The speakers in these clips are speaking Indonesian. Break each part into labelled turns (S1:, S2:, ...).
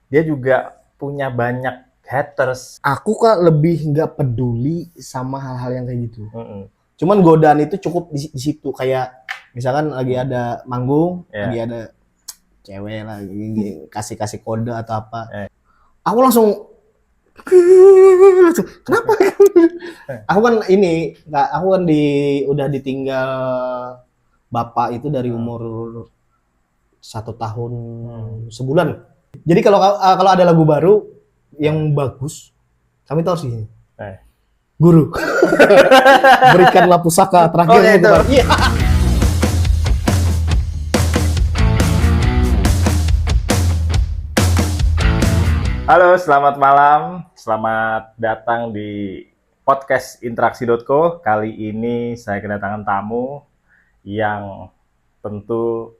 S1: Dia juga punya banyak haters.
S2: Aku kak lebih nggak peduli sama hal-hal yang kayak gitu.
S1: Mm-mm.
S2: Cuman godaan itu cukup di situ, kayak misalkan lagi ada manggung,
S1: Ya.
S2: lagi ada cewek lah kasih kode atau apa.
S1: Eh.
S2: Aku langsung kenapa? Aku kan aku kan udah ditinggal bapak itu dari umur 1 tahun sebulan. Jadi kalau ada lagu baru yang bagus, kami tahu sih
S1: Eh.
S2: guru. Berikanlah pusaka terakhir.
S1: Oh, itu.
S2: Iya.
S1: Halo, selamat malam. Selamat datang di podcast Interaksi.co. Kali ini saya kedatangan tamu yang tentu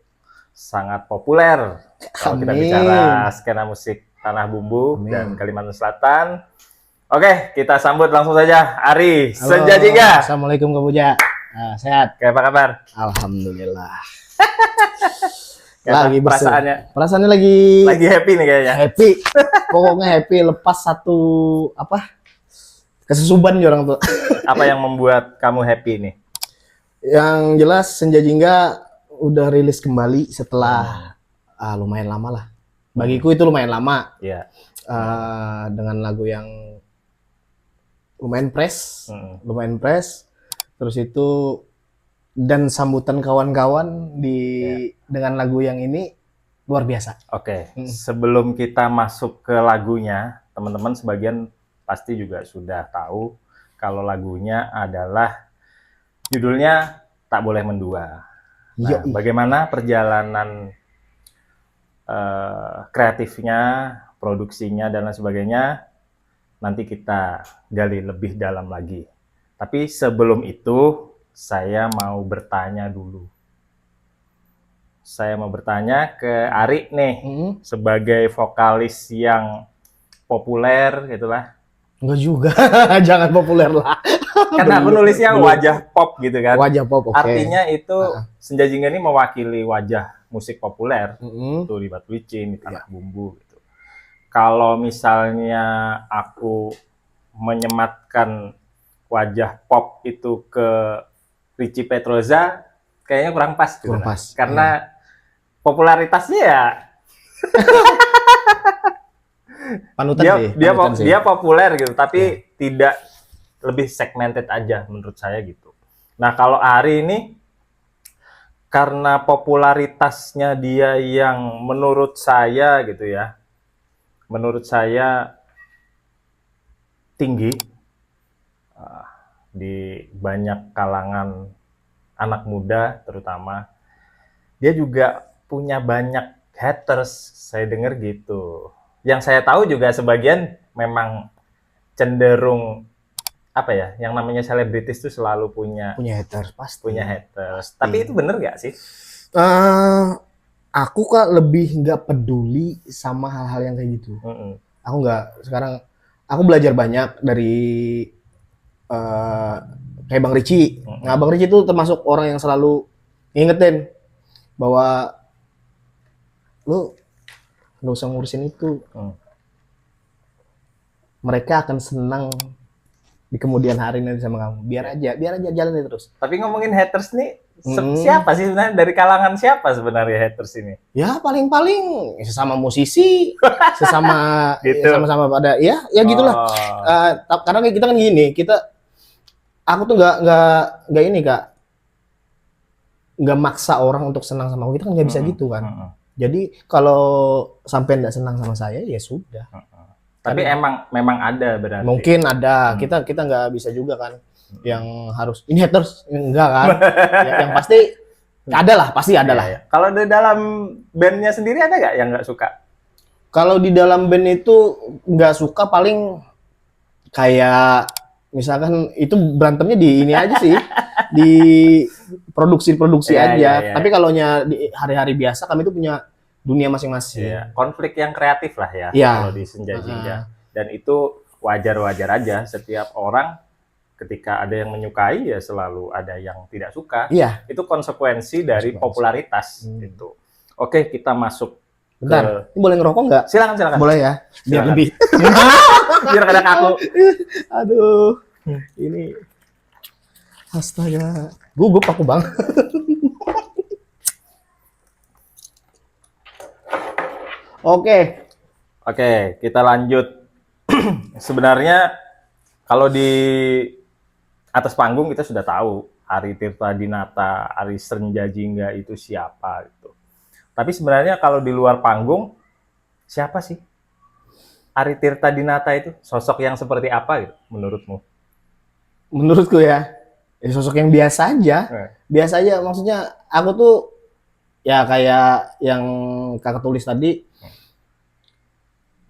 S1: sangat populer kalau kita bicara skena musik Tanah Bumbu dan Kalimantan Selatan. Oke, kita sambut langsung saja Ari Senja Jingga.
S2: Assalamualaikum Kak Puja. Sehat?
S1: Kayak apa kabar?
S2: Alhamdulillah.
S1: Lagi
S2: perasaannya lagi
S1: happy nih kayaknya.
S2: Happy. Pokoknya happy lepas satu kesusuban orang tuh.
S1: Apa yang membuat kamu happy nih?
S2: Yang jelas Senja Jingga udah rilis kembali setelah lumayan lama lah. Bagiku itu lumayan lama.
S1: Iya.
S2: Dengan lagu yang lumayan fresh. Terus itu dan sambutan kawan-kawan dengan lagu yang ini luar biasa.
S1: Oke. Sebelum kita masuk ke lagunya, teman-teman sebagian pasti juga sudah tahu kalau lagunya adalah judulnya Tak Boleh Mendua. Nah, bagaimana perjalanan kreatifnya, produksinya dan lain sebagainya, nanti kita gali lebih dalam lagi. Tapi sebelum itu, saya mau bertanya dulu. Saya mau bertanya ke Ari nih, sebagai vokalis yang populer gitulah.
S2: Enggak juga, jangan populer lah.
S1: Karena aku nulisnya wajah pop gitu kan.
S2: Wajah pop, oke.
S1: Artinya itu Senja Jingga ini mewakili wajah musik populer. Itu di Batu Licin, di Tanah Bumbu gitu. Kalau misalnya aku menyematkan wajah pop itu ke Richie Petroza, kayaknya kurang pas gitu. Karena popularitasnya ya panutan dia populer gitu, tapi tidak lebih segmented aja menurut saya gitu. Nah, kalau Ari ini karena popularitasnya dia yang menurut saya gitu ya, menurut saya tinggi di banyak kalangan anak muda terutama. Dia juga punya banyak haters, saya dengar gitu. Yang saya tahu juga sebagian memang cenderung apa ya, yang namanya selebritis itu selalu punya
S2: haters, pasti.
S1: Punya haters. Tapi itu bener nggak sih?
S2: Aku kak lebih nggak peduli sama hal-hal yang kayak gitu. Aku nggak, sekarang aku belajar banyak dari kayak Bang Richie. Nah, Bang Richie itu termasuk orang yang selalu ngingetin bahwa lu nggak usah ngurusin itu. Mereka akan senang di kemudian hari nanti sama kamu. Biar aja jalan terus.
S1: Tapi ngomongin haters nih, siapa sih sebenarnya, dari kalangan siapa sebenarnya haters ini?
S2: Ya paling sesama musisi, sesama
S1: gitu.
S2: Sama-sama pada ya gitulah. Karena kita kan gini, aku tuh nggak ini kak, nggak maksa orang untuk senang sama aku. Kita kan nggak bisa gitu kan. Jadi kalau sampai nggak senang sama saya ya sudah.
S1: Tapi memang ada berarti.
S2: Mungkin ada. Kita nggak bisa juga kan yang harus ini haters, enggak kan. Yang pasti ada lah, pasti ada lah.
S1: Ya. Kalau di dalam bandnya sendiri ada nggak yang nggak suka?
S2: Kalau di dalam band itu nggak suka, paling kayak misalkan itu berantemnya di ini aja sih, di produksi aja. Tapi kalaunya di hari-hari biasa kami itu punya dunia masing-masing.
S1: Konflik yang kreatif lah ya. Kalau di Senja Jingga. Dan itu wajar-wajar aja. Setiap orang ketika ada yang menyukai ya selalu ada yang tidak suka. Itu konsekuensi dari popularitas gitu. Oke, kita masuk
S2: Bentar, ini boleh ngerokok nggak?
S1: Silakan.
S2: Boleh ya, biar
S1: Silakan.
S2: lebih.
S1: Biar kada kaku.
S2: Aduh, ini astaga, gugup aku bang. Oke,
S1: Oke, kita lanjut. Sebenarnya kalau di atas panggung kita sudah tahu Ari Tirta Dinata, Ari Senjajingga itu siapa gitu. Tapi sebenarnya kalau di luar panggung siapa sih Ari Tirta Dinata itu? Sosok yang seperti apa gitu menurutmu?
S2: menurutku ya sosok yang biasa aja.
S1: Eh,
S2: Biasa aja, maksudnya aku tuh ya kayak yang kakak tulis tadi,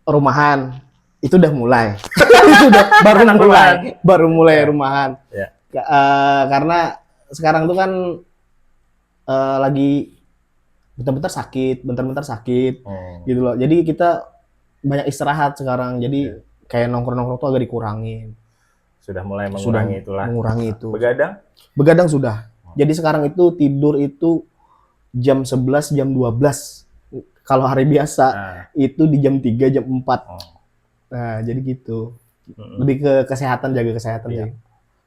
S2: rumahan itu udah mulai. Itu udah
S1: Anak rumahan.
S2: baru mulai
S1: Ya.
S2: rumahan.
S1: Ya.
S2: Karena sekarang tuh kan lagi bentar-bentar sakit gitu loh. Jadi kita banyak istirahat sekarang. Jadi kayak nongkrong-nongkrong tuh agak dikurangin.
S1: Sudah mulai
S2: Sudah
S1: mengurangi itulah.
S2: mengurangi itu.
S1: Begadang?
S2: Begadang sudah. Jadi sekarang itu tidur itu jam 11, jam 12. Kalau hari biasa
S1: Nah,
S2: itu di jam 3, jam 4.
S1: oh.
S2: Nah, jadi gitu.
S1: Mm-mm.
S2: Lebih ke kesehatan, jaga kesehatan
S1: Iya.
S2: sih.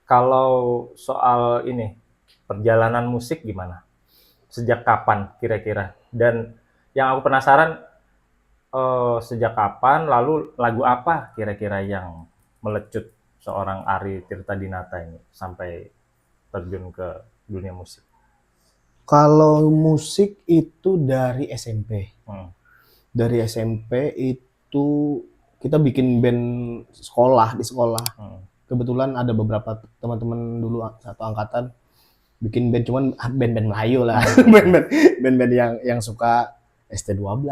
S1: Kalau soal ini, perjalanan musik gimana? Sejak kapan kira-kira? Dan yang aku penasaran, sejak kapan, lalu lagu apa kira-kira yang melecut seorang Ari Tirta Dinata ini sampai terjun ke dunia musik?
S2: Kalau musik itu dari SMP.
S1: Hmm.
S2: Dari SMP itu kita bikin band di sekolah.
S1: Hmm.
S2: Kebetulan ada beberapa teman-teman dulu satu angkatan bikin band, cuman band-band Melayu lah. Band-band yang suka ST12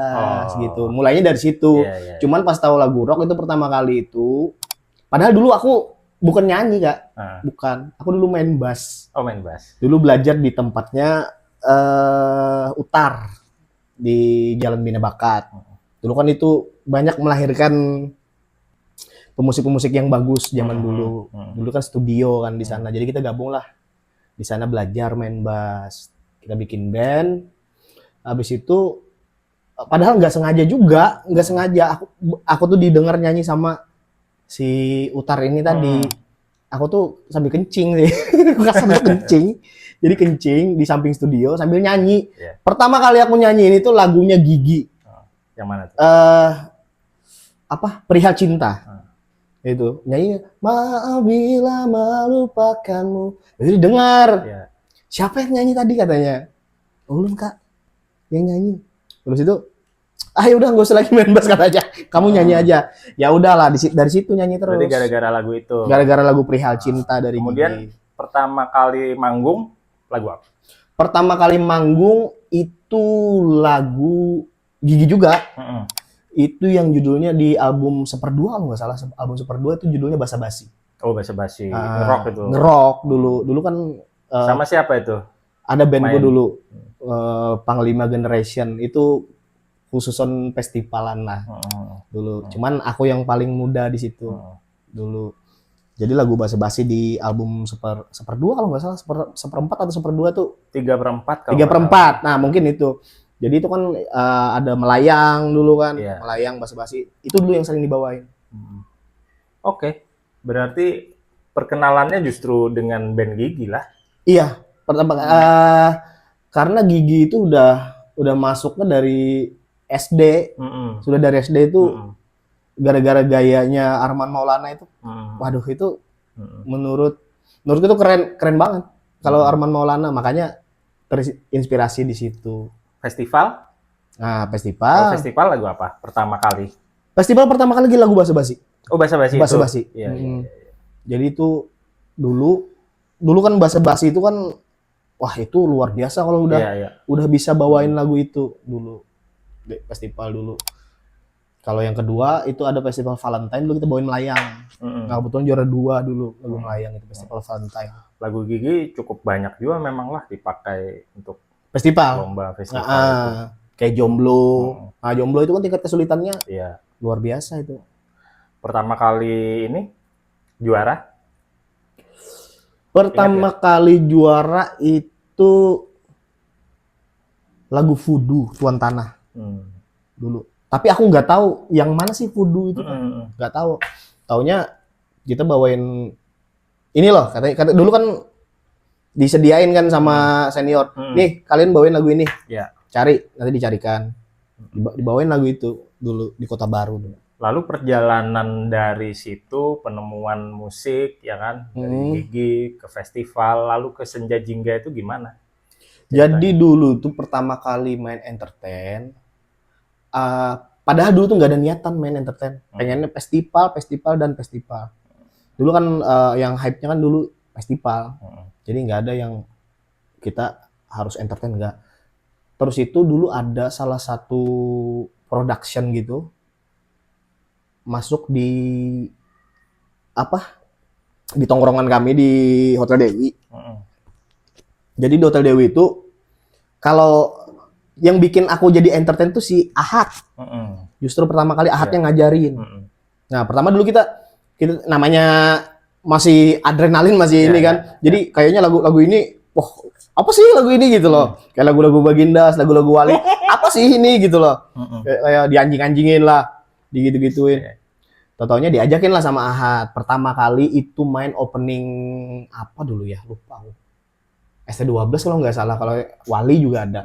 S2: gitu. Mulainya dari situ.
S1: Iya.
S2: Cuman pas tahu lagu rock itu pertama kali itu, padahal dulu aku bukan nyanyi, Kak.
S1: Ah.
S2: Bukan. Aku dulu main bass.
S1: Oh, main bass.
S2: Dulu belajar di tempatnya Utar di Jalan Bina Bakat. Dulu kan itu banyak melahirkan pemusik-pemusik yang bagus zaman dulu. Dulu kan studio kan di sana. Jadi kita gabung lah di sana, belajar main bass. Kita bikin band. Habis itu padahal nggak sengaja. Aku tuh didengar nyanyi sama si Utar ini tadi. Aku tuh sambil kencing sih. Sambil kencing. Jadi kencing di samping studio sambil nyanyi.
S1: Yeah.
S2: Pertama kali aku nyanyiin itu lagunya Gigi.
S1: Yang mana tuh?
S2: Perihal Cinta. Itu nyanyi, maaf bila melupakanmu. Jadi dengar.
S1: Yeah.
S2: Siapa yang nyanyi tadi katanya? Ulun, Kak, yang nyanyi. Terus itu, udah nggak usah lagi main bass katanya. Kamu nyanyi aja. Ya udahlah, dari situ nyanyi terus.
S1: Berarti gara-gara lagu itu.
S2: Gara-gara lagu Perihal Cinta dari
S1: Kemudian
S2: Gigi.
S1: pertama kali manggung lagu apa?
S2: Pertama kali manggung itu lagu Gigi juga. Itu yang judulnya di album Seperdua kalau nggak salah. Album Seperdua itu judulnya Basa Basi.
S1: Oh, Basa Basi. Ngerok itu.
S2: Ngerok dulu. Dulu kan
S1: sama siapa itu?
S2: ada bandku dulu. Panglima Generation. Itu khususon festivalan lah dulu. Cuman aku yang paling muda di situ dulu. Jadi lagu Basa Basi di album Seperdua kalau nggak salah, seperempat atau seperdua tuh.
S1: 3/4 kalau
S2: 3/4. Nah, mungkin itu. Jadi itu kan ada Melayang dulu kan.
S1: Iya.
S2: Melayang, Basa Basi. Itu dulu yang sering dibawain.
S1: Oke. Berarti perkenalannya justru dengan band Gigi lah.
S2: Iya, pertama karena Gigi itu udah masuknya dari SD. Sudah dari SD itu gara-gara gayanya Arman Maulana itu. Waduh, itu menurutku itu keren banget kalau Arman Maulana, makanya terinspirasi di situ.
S1: Festival?
S2: Nah,
S1: Kalau festival lagu apa? Pertama kali.
S2: Festival pertama kali lagu Basa Basi.
S1: Oh, Basa Basi.
S2: Basa Basi.
S1: Iya.
S2: Jadi itu dulu kan Basa Basi itu kan wah, itu luar biasa kalau udah bisa bawain lagu itu dulu. Di festival dulu. Kalau yang kedua itu ada festival Valentine, dulu kita bawain Melayang. Nah, kebetulan juara 2 dulu lagu Melayang itu festival Valentine.
S1: Lagu Gigi cukup banyak juga memang lah dipakai untuk
S2: festival.
S1: Lomba festival itu.
S2: Kayak Jomblo. Nah, Jomblo itu kan tingkat kesulitannya luar biasa itu.
S1: Pertama kali ini juara?
S2: Pertama kali juara itu lagu Voodoo, Tuan Tanah. dulu. Tapi aku nggak tahu yang mana sih Voodoo itu, nggak tahu. Taunya kita bawain ini loh, kata dulu kan disediain kan sama senior. Nih, kalian bawain lagu ini.
S1: Ya.
S2: Cari, nanti dicarikan. Dibawain lagu itu dulu di Kota Baru dulu.
S1: Lalu perjalanan dari situ, penemuan musik, ya kan, dari gigi ke festival, lalu ke Senja Jingga itu gimana?
S2: Jadi dulu tuh pertama kali main entertain, padahal dulu tuh nggak ada niatan main entertain. Pengennya festival. Dulu kan yang hype-nya kan dulu festival. Jadi nggak ada yang kita harus entertain, nggak. Terus itu dulu ada salah satu production gitu, masuk di tongkrongan kami di Hotel Dewi. Jadi di Hotel Dewi itu kalau yang bikin aku jadi entertain tuh si Ahad. Justru pertama kali Ahad yang ngajarin. Nah, pertama dulu kita namanya masih adrenalin masih ini kan. Jadi kayaknya lagu ini, wah, apa sih lagu ini gitu loh. Kayak lagu-lagu Bagindas, lagu-lagu Wali. Apa sih ini gitu loh. Kayak dianjing-anjingin lah, digitu-gituin. Tau-taunya diajakin lah sama Ahad. Pertama kali itu main opening apa dulu ya, lupa aku. ST12 kalau nggak salah, kalau Wali juga ada.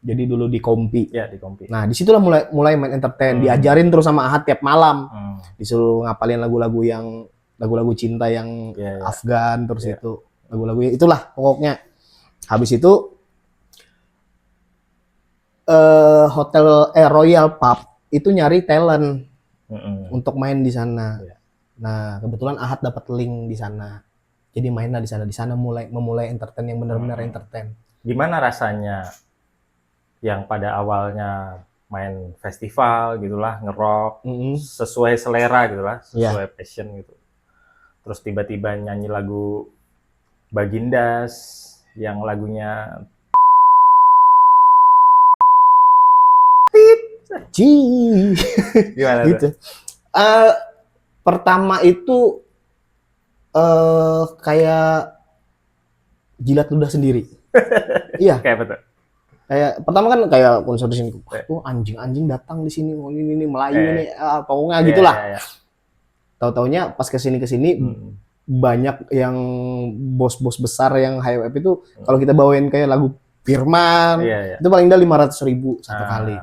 S2: Jadi dulu di Kompi.
S1: Ya, di Kompi.
S2: Nah, disitulah mulai main entertain. Diajarin terus sama Ahad tiap malam. Disuruh ngapalin lagu-lagu cinta yang Afgan, terus itu lagu-lagu itulah pokoknya. Habis itu Royal Pub itu nyari talent untuk main di sana. Nah, kebetulan Ahad dapat link di sana. Jadi mainlah di sana. Di sana memulai entertain yang benar-benar entertain.
S1: Gimana rasanya yang pada awalnya main festival gitulah, ngerok sesuai selera gitulah, sesuai passion gitu. Terus tiba-tiba nyanyi lagu Bagindas yang lagunya gimana
S2: gitu. Pertama itu kayak jilat ludah sendiri. Iya.
S1: Kayak betul.
S2: Kayak pertama kan kayak konser di sini, tuh anjing datang di sini, ini Melayu ini, pokoknya gitulah. Tahu-taunya pas kesini banyak yang bos-bos besar yang hype itu kalau kita bawain kayak lagu Firman, itu paling dah 500.000 satu kali.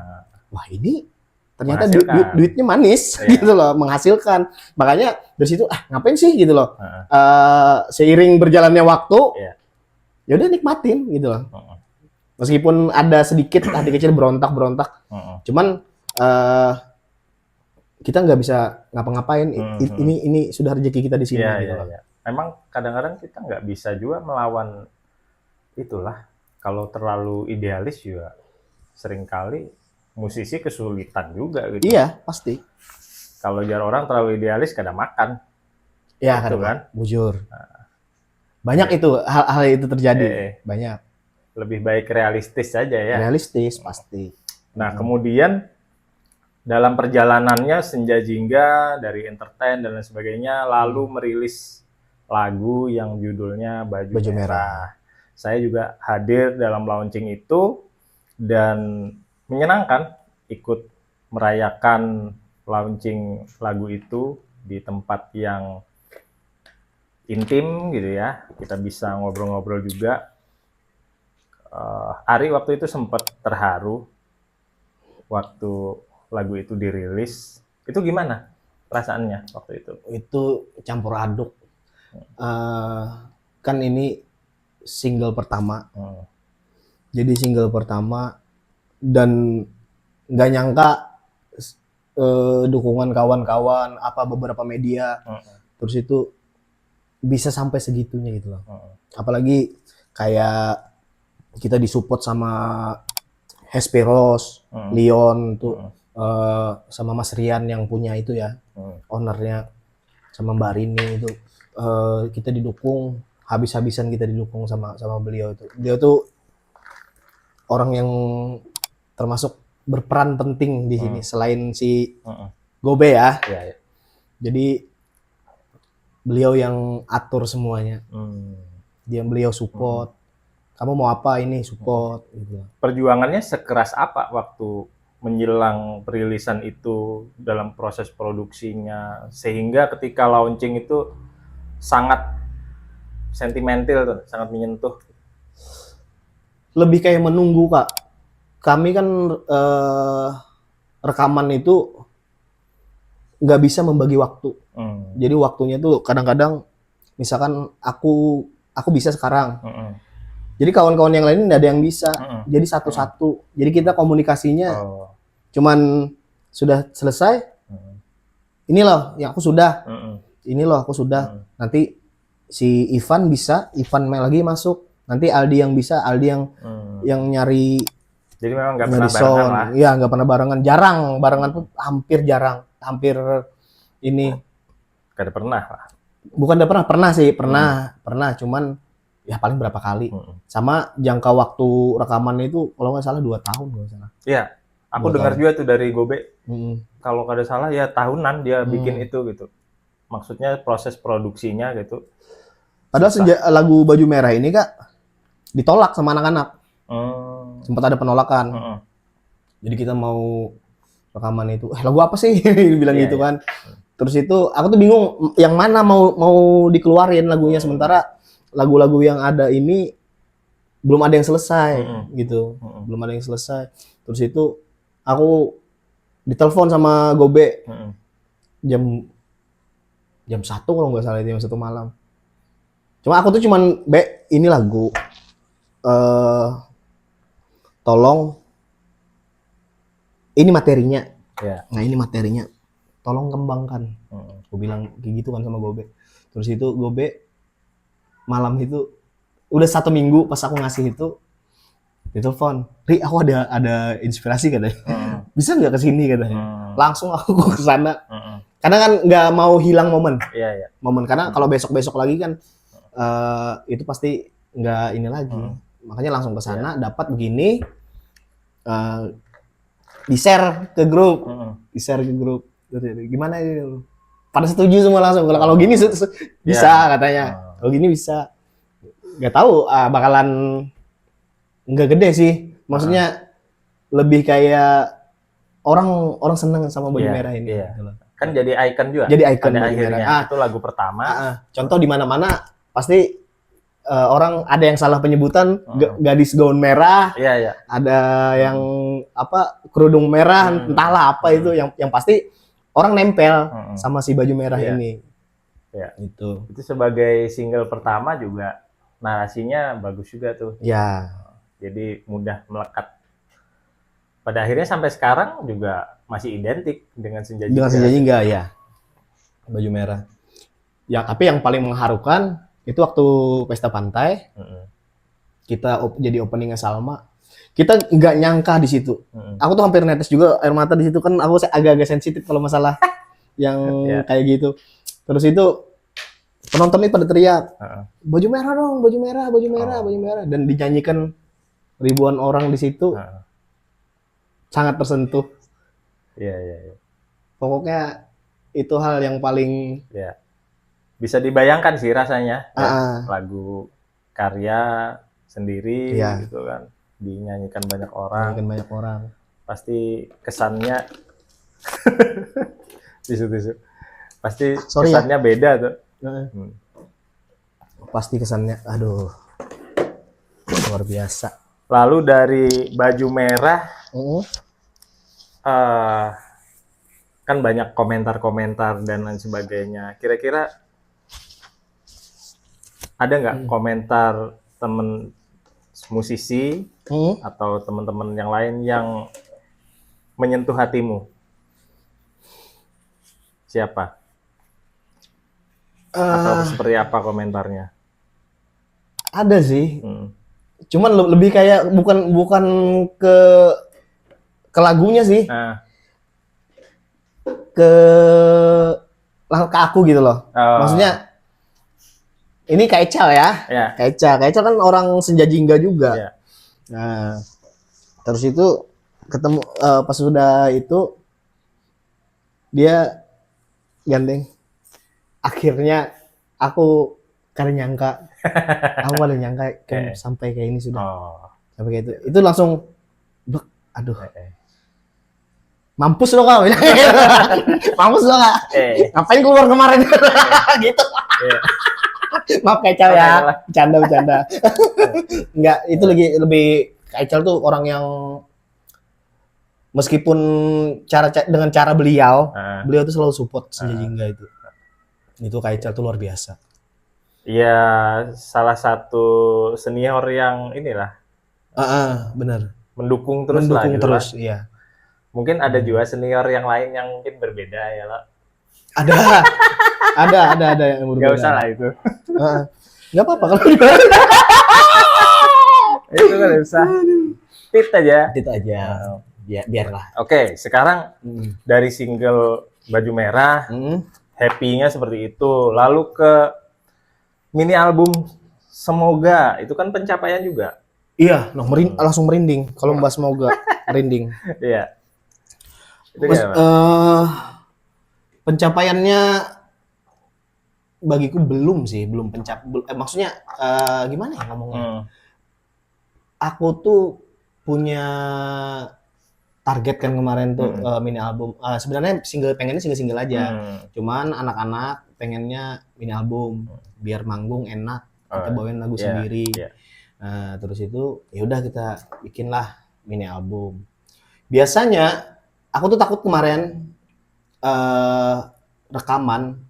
S2: Wah, ini ternyata duitnya manis gitu loh, menghasilkan. Makanya dari situ ngapain sih gitu loh. Seiring berjalannya waktu, ya udah nikmatin gitu loh. Meskipun ada sedikit hati kecil berontak, cuman kita nggak bisa ngapa-ngapain. Ini sudah rezeki kita di sini. Gitu loh.
S1: Memang kadang-kadang kita nggak bisa juga melawan itulah. Kalau terlalu idealis juga seringkali musisi kesulitan juga gitu.
S2: Iya, pasti.
S1: Kalau jar orang terlalu idealis kadang makan.
S2: Iya, kan. Bujur. Banyak itu hal itu terjadi. Banyak.
S1: Lebih baik realistis saja ya.
S2: Realistis pasti.
S1: Nah, kemudian dalam perjalanannya Senja Jingga dari entertain dan lain sebagainya lalu merilis lagu yang judulnya Baju Merah. Saya juga hadir dalam launching itu dan menyenangkan ikut merayakan launching lagu itu di tempat yang intim gitu ya. Kita bisa ngobrol-ngobrol juga. Ari waktu itu sempat terharu waktu lagu itu dirilis. Itu gimana perasaannya waktu itu?
S2: Itu campur aduk. Kan ini single pertama. Jadi single pertama dan nggak nyangka dukungan kawan-kawan, beberapa media, terus itu bisa sampai segitunya gitu loh. Apalagi kayak kita disupport sama Hesperos, Leon tuh, sama Mas Rian yang punya itu ya, ownernya, sama Mbak Rini itu, kita didukung habis-habisan, kita didukung sama beliau itu. Beliau tuh orang yang termasuk berperan penting di sini selain si Gobe ya. Jadi beliau yang atur semuanya. Beliau support. Kamu mau apa ini support gitu.
S1: Perjuangannya sekeras apa waktu menjelang perilisan itu dalam proses produksinya sehingga ketika launching itu sangat sentimental tuh, sangat menyentuh.
S2: Lebih kayak menunggu, Kak. Kami kan rekaman itu nggak bisa membagi waktu. Jadi waktunya tuh kadang-kadang misalkan aku bisa sekarang. Jadi kawan-kawan yang lain nggak ada yang bisa. Jadi satu-satu. Jadi kita komunikasinya cuman sudah selesai. Ini loh yang aku sudah. Ini loh aku sudah. Nanti si Ivan bisa, Ivan lagi masuk. Nanti Aldi yang bisa, Aldi yang nyari.
S1: Jadi memang nggak pernah barengan lah.
S2: Iya, nggak pernah barengan. Jarang barengan tuh, hampir jarang. Hampir ini.
S1: Gak ada pernah lah.
S2: Bukan udah pernah sih, pernah. Cuman ya paling berapa kali. Sama jangka waktu rekaman itu kalau nggak salah 2 tahun kalau nggak salah.
S1: Iya, aku dengar juga tuh dari Gobe. Kalau nggak ada salah ya tahunan dia bikin itu gitu. Maksudnya proses produksinya gitu.
S2: Padahal lagu Baju Merah ini, Kak, ditolak sama anak-anak. Sempat ada penolakan. Jadi kita mau rekaman itu, lagu apa sih? Bilang gitu kan. Terus itu aku tuh bingung yang mana mau dikeluarin lagunya, sementara lagu-lagu yang ada ini belum ada yang selesai gitu. Belum ada yang selesai. Terus itu aku ditelepon sama Gobe jam 1 kalau nggak salah, jam 1 malam. Cuma aku tuh cuman, ini lagu tolong ini materinya. Nah, ini materinya. Tolong kembangkan. Aku bilang kayak gitu kan sama Gobe. Terus itu Gobe malam itu udah 1 minggu pas aku ngasih itu ditelepon, "Ri, aku ada inspirasi," katanya. "Bisa nggak kesini?" katanya. Langsung aku ke sana. Karena kan nggak mau hilang momen. Momen karena kalau besok-besok lagi kan itu pasti nggak ini lagi. Makanya langsung ke sana, dapat begini, di-share ke grup. Gimana ini? Pada setuju semua langsung. Kalau gini bisa katanya. Kalau gini bisa. Nggak tahu bakalan nggak gede sih. Maksudnya lebih kayak orang seneng sama Baju Merah ini.
S1: Kan jadi ikon juga.
S2: Jadi ikon
S1: pada
S2: Baju
S1: akhirnya.
S2: Merah.
S1: Itu lagu pertama.
S2: Contoh di mana-mana pasti orang ada yang salah penyebutan, gadis gaun merah. Ada yang kerudung merah, entahlah apa itu, yang pasti orang nempel sama si Baju Merah ini. Itu
S1: sebagai single pertama juga narasinya bagus juga tuh. Jadi mudah melekat. Pada akhirnya sampai sekarang juga masih identik dengan Senja Jingga.
S2: Dengan Senja Jingga ya. Baju Merah. Ya, tapi yang paling mengharukan itu waktu Pesta Pantai. Kita jadi openingnya Salma. Kita nggak nyangka di situ. Aku tuh hampir netes juga air mata di situ, kan aku agak-agak sensitif kalau masalah yang kayak gitu. Terus itu penonton ini pada teriak, "Baju merah dong, baju merah, baju merah, baju merah," dan dinyanyikan ribuan orang di situ. Sangat tersentuh. Pokoknya itu hal yang paling
S1: bisa dibayangkan sih rasanya. Lagu karya sendiri gitu kan, dinyanyikan banyak orang. Pasti kesannya tisu. Pasti kesannya beda tuh.
S2: Pasti kesannya, aduh, luar biasa.
S1: Lalu dari Baju Merah, kan banyak komentar-komentar dan lain sebagainya. Kira-kira ada nggak komentar temen musisi atau teman-teman yang lain yang menyentuh hatimu? Siapa? Atau seperti apa komentarnya?
S2: Ada sih. Cuman lebih kayak bukan ke lagunya sih. Ke aku gitu loh. Maksudnya ini Kaical ya. Kaical kan orang Senja Jingga juga. Nah, terus itu ketemu pas sudah itu dia gandeng. Akhirnya aku kada nyangka. Aku kada nyangka sampai kayak ini sudah. Sampai kayak itu. Itu langsung aduh. Mampus lo kau. Mampus lo kak. Ngapain keluar kemarin? Gitu. Maaf Kaical ya. Bercanda. Enggak, itu lebih Kaical tuh orang yang meskipun dengan cara beliau tuh selalu support Senja Jingga itu. Itu Kaical tuh luar biasa.
S1: Iya, salah satu senior yang inilah.
S2: Benar.
S1: Mendukung terus
S2: iya.
S1: Mungkin ada juga senior yang lain yang mungkin berbeda ya lah.
S2: Ada yang berbeda.
S1: Gak usah lah itu.
S2: Gak apa-apa kalau
S1: itu kan usah. Tit aja.
S2: Biarlah.
S1: Oke, sekarang dari single Baju Merah, happy-nya seperti itu. Lalu ke mini album Semoga, itu kan pencapaian juga.
S2: Iya, langsung merinding kalau membahas Semoga, merinding.
S1: Iya.
S2: Pencapaiannya bagiku belum maksudnya gimana ya ngomongnya? Aku tuh punya target kan kemarin tuh mini album. Sebenarnya pengennya single aja. Cuman anak-anak pengennya mini album biar manggung enak, kita bawain lagu sendiri. Nah, terus itu ya udah kita bikinlah mini album. Biasanya aku tuh takut kemarin rekaman.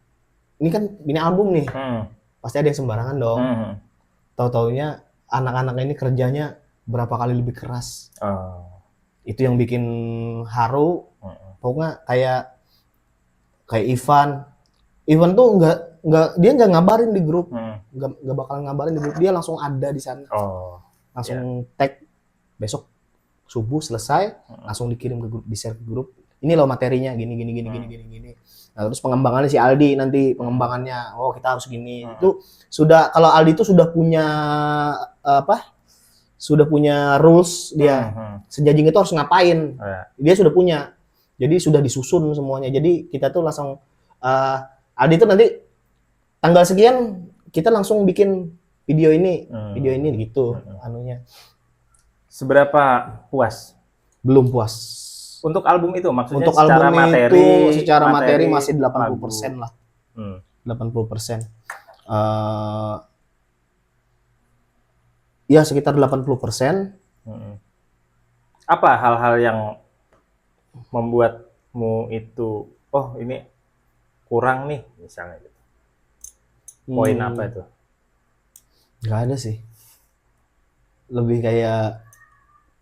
S2: Ini kan mini album nih. Pasti ada yang sembarangan dong. Tahu-taunya anak-anak ini kerjanya berapa kali lebih keras. Itu yang bikin haru. Pokoknya kayak Ivan tuh dia nggak ngabarin di grup, nggak bakal ngabarin di grup, dia langsung ada di sana, langsung tag besok subuh selesai, langsung dikirim ke grup, di share ke grup, ini loh materinya gini. Nah, terus pengembangannya si Aldi nanti pengembangannya, kita harus gini. Itu sudah, kalau Aldi itu sudah punya sudah punya rules dia. Senja Jingga itu harus ngapain. Dia sudah punya. Jadi sudah disusun semuanya. Jadi kita tuh langsung Aldi itu nanti tanggal sekian kita langsung bikin video ini gitu anunya.
S1: Seberapa puas?
S2: Belum puas.
S1: Untuk album itu maksudnya
S2: untuk
S1: secara
S2: album
S1: materi,
S2: itu secara materi masih 80% lah. 80%. Ya sekitar 80%.
S1: Apa hal-hal yang membuatmu itu ini kurang nih misalnya gitu. Poin apa itu?
S2: Nggak ada sih. Lebih kayak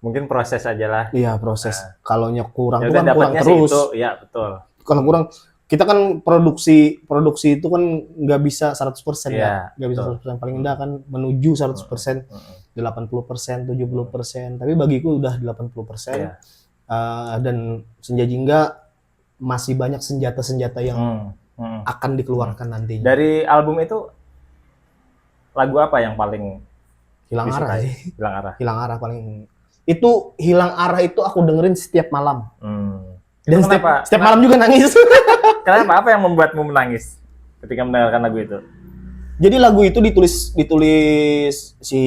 S1: mungkin proses aja lah.
S2: Iya, proses. Kalaunya kurang
S1: ya
S2: tuh kan kurang terus.
S1: Iya, betul.
S2: Kalau kurang, kita kan produksi itu kan nggak bisa 100% ya. Nggak bisa 100%. Paling enggak kan menuju 100%, 80%, 70%. Tapi bagiku udah 80%. Dan Senja Jingga masih banyak senjata-senjata yang akan dikeluarkan nantinya.
S1: Dari album itu lagu apa yang paling
S2: Hilang Arah sih.
S1: Hilang Arah
S2: paling. Itu Hilang Arah itu aku dengerin setiap malam. Dan setiap malam juga nangis.
S1: Kenapa? Apa yang membuatmu menangis ketika mendengarkan lagu itu?
S2: Jadi lagu itu ditulis si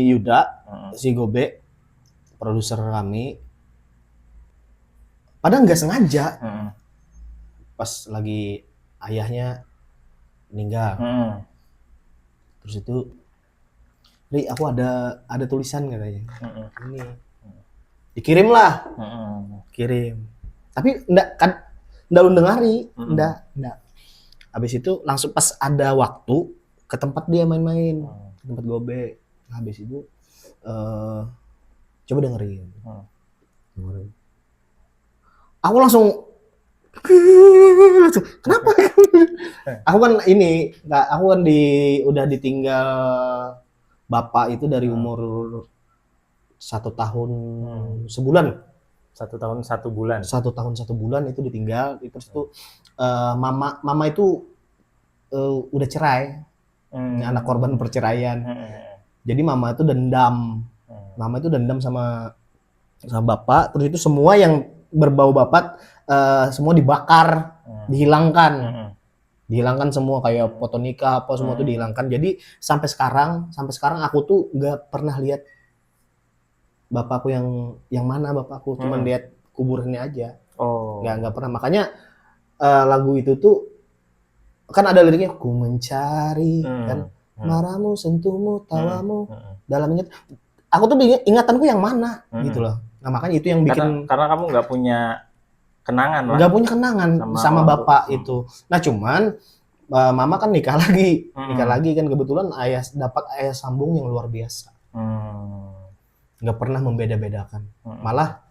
S2: Yuda, si Gobe, produser kami. Padahal nggak sengaja. Pas lagi ayahnya meninggal. Terus itu, Ri, aku ada tulisan katanya. Ini. Dikirim lah. Kirim. Tapi enggak dengari, enggak. Habis itu langsung pas ada waktu ke tempat dia main-main, ke tempat Gobe. Habis itu coba dengerin. Aku langsung kenapa? Aku kan udah ditinggal bapak itu dari umur 1 tahun sebulan.
S1: 1 tahun 1 bulan.
S2: 1 tahun 1 bulan itu ditinggal. Terus itu mama itu udah cerai, anak korban perceraian. Jadi mama itu dendam. Mama itu dendam sama bapak. Terus itu semua yang berbau bapak semua dibakar, dihilangkan semua, kayak foto nikah apa semua tuh dihilangkan. Jadi sampai sekarang aku tuh nggak pernah lihat bapakku yang mana bapakku, cuman lihat kuburannya aja.
S1: Oh.
S2: Nggak pernah. Makanya lagu itu tuh kan ada liriknya, ku mencari kan marahmu, sentuhmu, tawamu dalam ingat. Aku tuh ingatanku yang mana gitu loh. Nah makanya itu yang bikin
S1: karena kamu nggak punya kenangan lah.
S2: nggak punya kenangan sama
S1: orang
S2: bapak itu. Nah cuman mama kan nikah lagi kan, kebetulan dapat ayah sambung yang luar biasa. Nggak pernah membeda-bedakan. Malah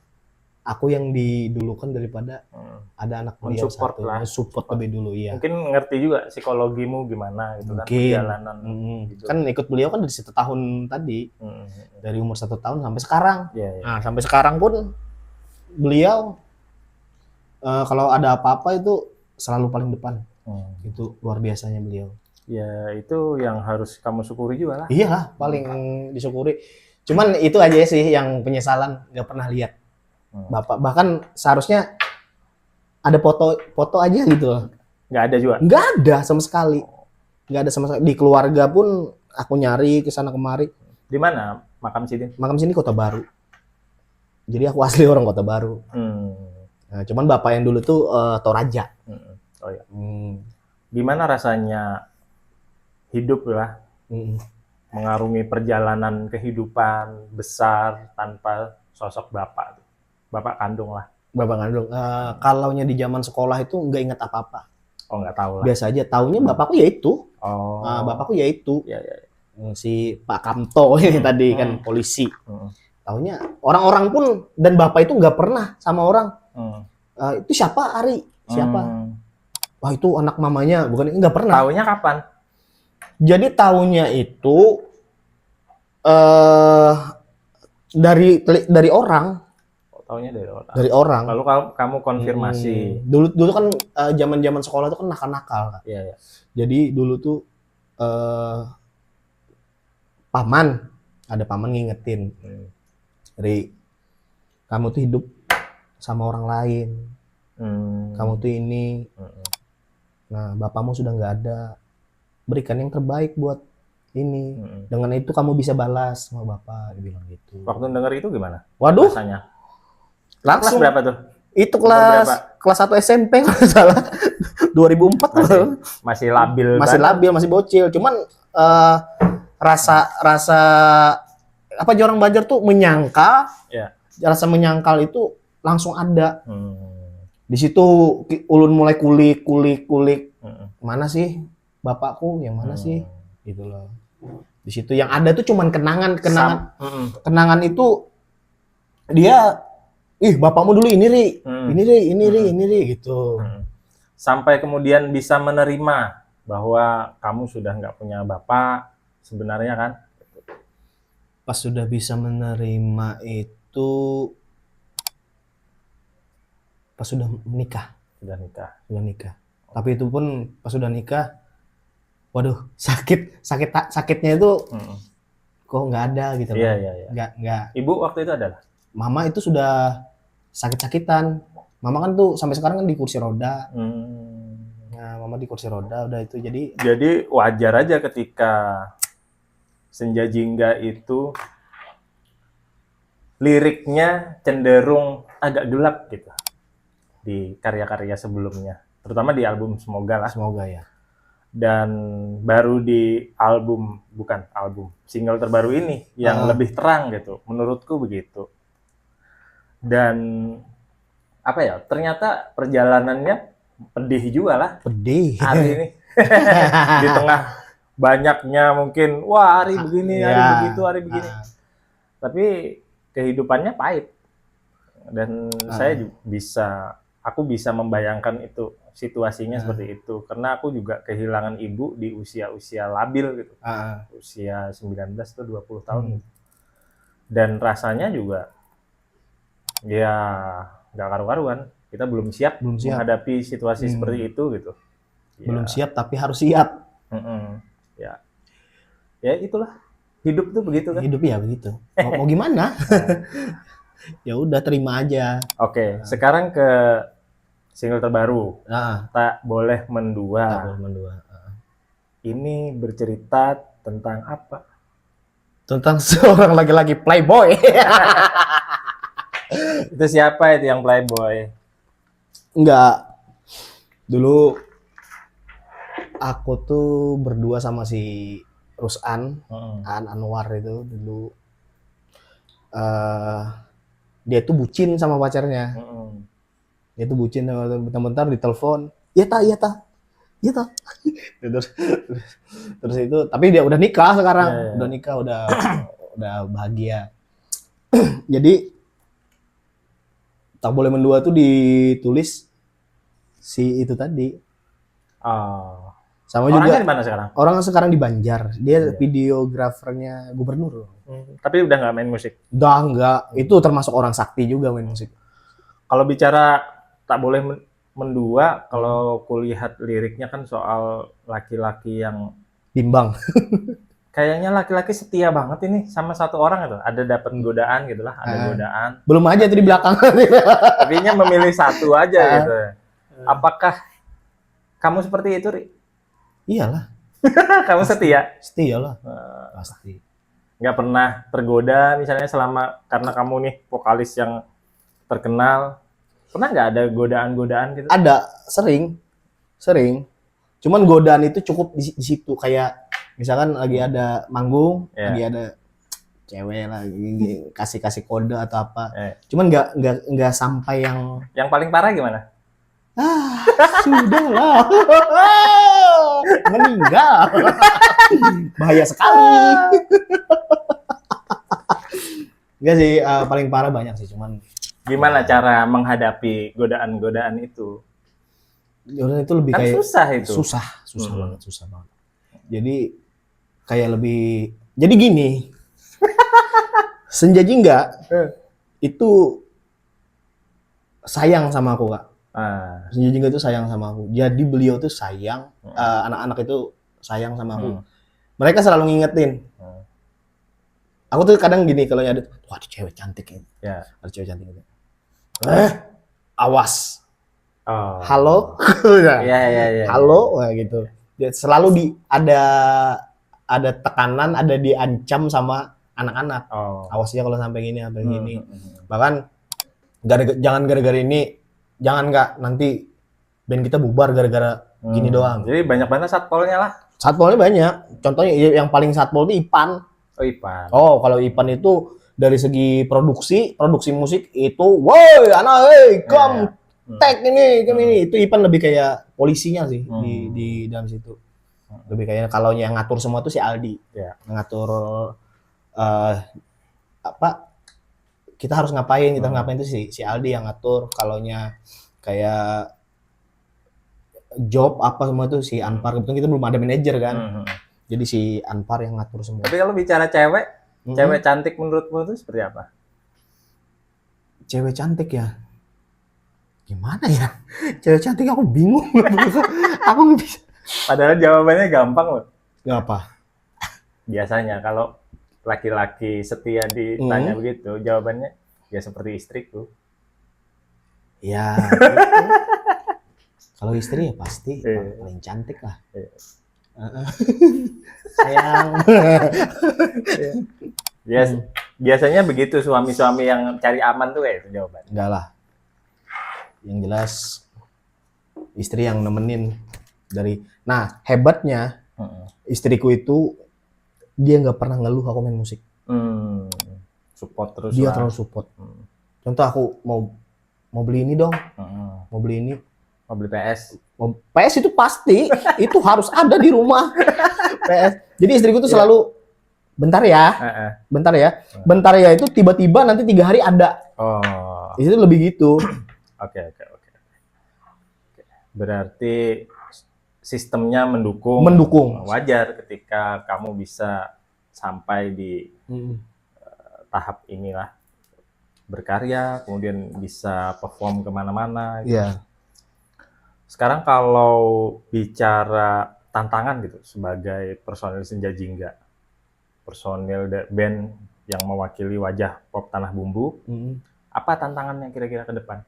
S2: aku yang didulukan daripada ada anak beliau satu. Support lebih dulu, iya.
S1: Mungkin ngerti juga psikologimu gimana gitu kan, perjalanan. Gitu.
S2: Kan ikut beliau kan dari 1 tahun tadi, dari umur 1 tahun sampai sekarang. Nah sampai sekarang pun beliau kalau ada apa-apa itu selalu paling depan. Itu luar biasanya beliau.
S1: Ya itu yang harus kamu syukuri juga lah.
S2: Iya, paling disyukuri. Cuman itu aja sih yang penyesalan, nggak pernah lihat bapak. Bahkan seharusnya ada foto aja gitu loh.
S1: Nggak ada juga?
S2: Nggak ada sama sekali. Nggak ada sama sekali. Di keluarga pun aku nyari ke sana kemari.
S1: Di mana makam Sidin?
S2: Makam sini Kota Baru. Jadi aku asli orang Kota Baru. Nah, cuman bapak yang dulu tuh Toraja.
S1: Oh ya. Gimana rasanya hidup lah, mengarungi perjalanan kehidupan besar tanpa sosok bapak? Bapak kandung lah.
S2: Bapak kandung. Kalaunya di zaman sekolah itu nggak ingat apa-apa.
S1: Oh nggak tahu lah.
S2: Biasa aja. Taunya bapakku ya itu.
S1: Oh.
S2: Bapakku ya itu.
S1: Ya.
S2: Si Pak Kamto ini tadi kan polisi. Taunya orang-orang pun dan bapak itu nggak pernah sama orang. Itu siapa Ari? Siapa? Wah itu anak mamanya. Bukan, nggak pernah.
S1: Taunya kapan?
S2: Jadi taunya itu dari orang.
S1: Taunya dari orang.
S2: Dari orang.
S1: Lalu kamu konfirmasi.
S2: Dulu kan zaman sekolah itu kan nakal-nakal. Kan?
S1: Iya.
S2: Jadi dulu tuh ada paman ngingetin. Ri, kamu tuh hidup sama orang lain. Kamu tuh ini. Nah, bapakmu sudah nggak ada. Berikan yang terbaik buat ini. Dengan itu kamu bisa balas sama bapak, dia bilang gitu.
S1: Waktu denger itu gimana?
S2: Waduh.
S1: Rasanya?
S2: Langsung.
S1: Kelas berapa tuh?
S2: Itu kelas 1 SMP kalau salah. 2004
S1: masih labil.
S2: Masih labil, masih bocil. Cuman rasa apa orang Banjar tuh menyangkal.
S1: Yeah.
S2: Rasa menyangkal itu langsung ada. Di situ ulun mulai kulik. Mana sih bapakku? Yang mana sih? Gitu loh. Di situ yang ada tuh cuman kenangan itu dia bapakmu dulu ini ri gitu.
S1: Sampai kemudian bisa menerima bahwa kamu sudah nggak punya bapak sebenarnya kan?
S2: Pas sudah bisa menerima itu pas sudah menikah.
S1: Sudah nikah.
S2: Tapi itu pun pas sudah nikah, waduh sakitnya itu kok nggak ada gitu loh.
S1: Iya.
S2: Nggak.
S1: Ibu waktu itu ada?
S2: Mama itu sudah sakit-sakitan. Mama kan tuh sampai sekarang kan di kursi roda. Nah, mama di kursi roda udah itu
S1: jadi wajar aja ketika Senja Jingga itu liriknya cenderung agak gelap gitu di karya-karya sebelumnya, terutama di album Semoga ya. Dan baru di single terbaru ini yang lebih terang gitu, menurutku begitu. Dan ternyata perjalanannya pedih juga lah.
S2: Pedih.
S1: Hari ini di tengah banyaknya mungkin hari begini, hari begitu, hari begini. Tapi kehidupannya pahit. Dan aku bisa membayangkan itu situasinya seperti itu karena aku juga kehilangan ibu di usia labil gitu. Usia 19 atau 20 tahun. Dan rasanya juga ya nggak karu-karuan. Kita belum siap menghadapi situasi seperti itu gitu.
S2: Belum siap tapi harus siap.
S1: Ya itulah. Hidup tuh begitu kan?
S2: Hidup ya begitu. Mau gimana? Ya udah terima aja.
S1: Oke, sekarang ke single terbaru. Tak Boleh Mendua. Ini bercerita tentang apa?
S2: Tentang seorang laki-laki playboy.
S1: Itu siapa itu yang playboy?
S2: Enggak. Dulu aku tuh berdua sama si Rus'an, Aan Anwar itu dulu eh dia tuh bucin sama pacarnya. Dia tuh bucin sama bentar-bentar ditelepon. Iya ta, iya ta. Iya ta. Terus itu tapi dia udah nikah sekarang.
S1: Iya.
S2: Udah nikah, udah bahagia. Jadi Tak Boleh Mendua tuh ditulis si itu tadi.
S1: Oh.
S2: Sama
S1: Orangnya
S2: juga
S1: di mana sekarang?
S2: orang sekarang di Banjar. Dia
S1: Iya.
S2: videografernya gubernur.
S1: Tapi udah nggak main musik.
S2: Udah enggak, itu termasuk orang sakti juga main musik.
S1: Kalau bicara Tak Boleh Mendua, kalau kulihat liriknya kan soal laki-laki yang
S2: Bimbang.
S1: kayaknya laki-laki setia banget ini sama satu orang itu. Ada dapat godaan gitulah, ada godaan.
S2: Belum aja tuh di belakang.
S1: Tapinya memilih satu aja gitu. Apakah kamu seperti itu, Ri?
S2: Iyalah,
S1: Kamu setia?
S2: setia lah. Pasti.
S1: Nggak pernah tergoda misalnya selama karena kamu nih vokalis yang terkenal, pernah nggak ada godaan-godaan gitu?
S2: Ada, sering. Cuman godaan itu cukup di situ, kayak misalkan lagi ada manggung,
S1: Iya.
S2: lagi ada cewek lah, kasih kode atau apa.
S1: Eh.
S2: Cuman nggak sampai yang
S1: Yang paling parah gimana?
S2: sudahlah, meninggal, bahaya sekali. Enggak sih, paling parah banyak sih, cuman
S1: Gimana cara menghadapi godaan-godaan itu?
S2: udah itu lebih
S1: Kan
S2: kayak
S1: susah itu.
S2: susah banget, susah banget. Jadi kayak lebih, jadi gini, Senja Jingga itu sayang sama aku, Kak.
S1: Ah.
S2: Senja Jingga itu sayang sama aku. Jadi beliau tuh sayang, anak-anak itu sayang sama aku. Mereka selalu ngingetin. Aku tuh kadang gini kalau ada, wah ada cewek cantik ini.
S1: Ya.
S2: Ada cewek cantik ini. Awas.
S1: Oh.
S2: Halo.
S1: Iya.
S2: Halo, wah gitu. Dia selalu ada tekanan, ada diancam sama anak-anak.
S1: Oh.
S2: Awas ya kalau sampai gini, sampai gini. Bahkan jangan gara-gara ini, jangan nggak nanti band kita bubar gara-gara gini doang.
S1: Jadi banyak banget satpolnya lah.
S2: Satpolnya banyak. Contohnya yang paling satpol itu Ipan.
S1: Oh, Ipan.
S2: Oh, kalau Ipan itu dari segi produksi musik itu, woi, anak, hey, come, tag ini, itu Ipan lebih kayak polisinya sih di dalam situ. Lebih kayak kalau yang ngatur semua tuh si Aldi.
S1: Ya.
S2: Ngatur apa? Kita harus ngapain itu si Aldi yang ngatur. Kalaunya kayak job apa semua itu si Anpar. Kebetulan kita belum ada manajer kan. Jadi si Anpar yang ngatur semua.
S1: Tapi kalau bicara cewek, cewek cantik menurutmu itu seperti apa?
S2: Cewek cantik ya? Gimana ya? Cewek cantik aku bingung. Aku nggak bisa.
S1: Padahal jawabannya gampang loh.
S2: Nggak apa?
S1: Biasanya kalau laki-laki setia ditanya begitu, jawabannya ya seperti istriku.
S2: Ya. Gitu. Kalau istri ya pasti paling cantik lah. Sayang.
S1: Biasanya begitu suami-suami yang cari aman tuh itu jawaban.
S2: Enggak lah. Yang jelas istri yang nemenin dari. Nah, hebatnya istriku itu dia nggak pernah ngeluh aku main musik.
S1: Support terus.
S2: Dia terlalu support. Contoh aku mau beli ini dong. Mau beli ini.
S1: Mau beli PS.
S2: PS itu pasti itu harus ada di rumah. PS. Jadi istriku tuh selalu bentar ya itu tiba-tiba nanti 3 hari ada.
S1: Oh.
S2: Itu lebih gitu.
S1: Oke. Berarti sistemnya mendukung. Wajar ketika kamu bisa sampai di tahap inilah berkarya, kemudian bisa perform kemana-mana. Gitu.
S2: Iya.
S1: Sekarang kalau bicara tantangan gitu sebagai personil Senja Jingga, personil band yang mewakili wajah pop Tanah Bumbu, apa tantangannya kira-kira ke depan?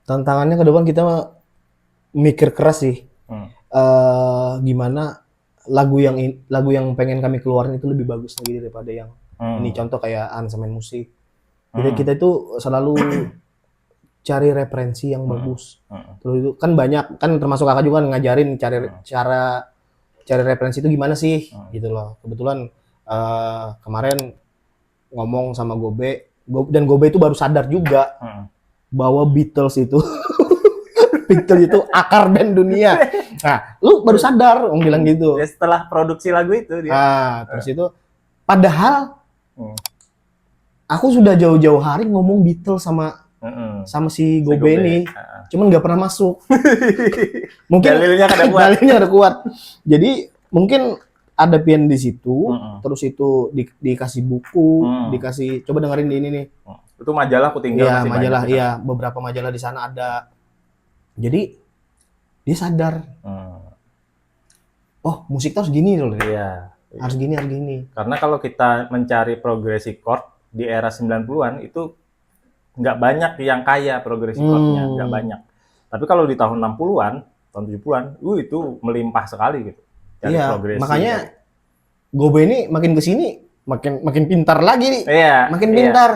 S2: Tantangannya ke depan kita mikir keras sih. Gimana lagu yang pengen kami keluarin itu lebih bagus lagi daripada yang ini. Contoh kayak aransemen musik. Jadi kita itu selalu cari referensi yang bagus.
S1: Hmm.
S2: Terus itu kan banyak, kan termasuk kakak juga kan ngajarin cari referensi itu gimana sih, gitu loh. Kebetulan kemarin ngomong sama dan Gobe itu baru sadar juga bahwa Beatles itu Beatles itu akar band dunia. Nah, lu baru sadar, om bilang gitu.
S1: Ya, setelah produksi lagu itu dia.
S2: Terus itu padahal aku sudah jauh-jauh hari ngomong Beatles sama si Gobe ini, cuman nggak pernah masuk. Mungkin
S1: dalilnya
S2: ada kuat. Jadi mungkin ada pian di situ, terus itu dikasih buku, dikasih coba dengerin di ini nih.
S1: Itu majalah aku tinggal
S2: Iya,
S1: masih
S2: majalah,
S1: banyak.
S2: iya, beberapa majalah di sana ada. Jadi dia sadar. Oh, musik harus gini loh.
S1: Iya.
S2: Harus gini.
S1: Karena kalau kita mencari progressive chord di era 90-an itu nggak banyak yang kaya progressive chord-nya, nggak banyak. Tapi kalau di tahun 60-an, tahun 70-an, itu melimpah sekali gitu.
S2: Iya, makanya Gobe ini makin kesini makin pintar lagi nih.
S1: Iya,
S2: makin pintar.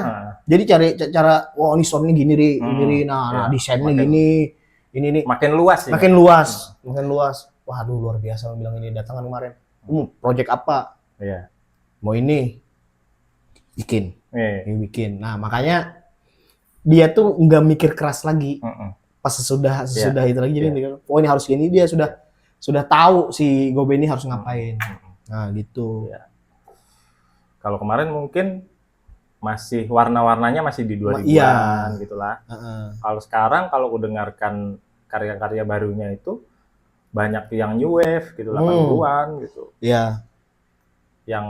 S2: Jadi cari cara, wah ini soundnya gini nih, nah desainnya gini, ini nih.
S1: Makin luas sih.
S2: Makin luas. Waduh, luar biasa bilang ini datangan kemarin. Project apa?
S1: Iya.
S2: Mau ini bikin. Bikin. Nah, makanya dia tuh nggak mikir keras lagi. Pas sesudah itu lagi jadi oh ini harus gini, dia sudah tahu si Gobe ini harus ngapain. Nah, gitu.
S1: Ya. Kalau kemarin mungkin masih warna-warnanya masih di 2000-an gitulah. Kalau sekarang kalau aku dengarkan karya-karya barunya itu banyak yang new wave gitu, 80-an gitu.
S2: Iya.
S1: Yang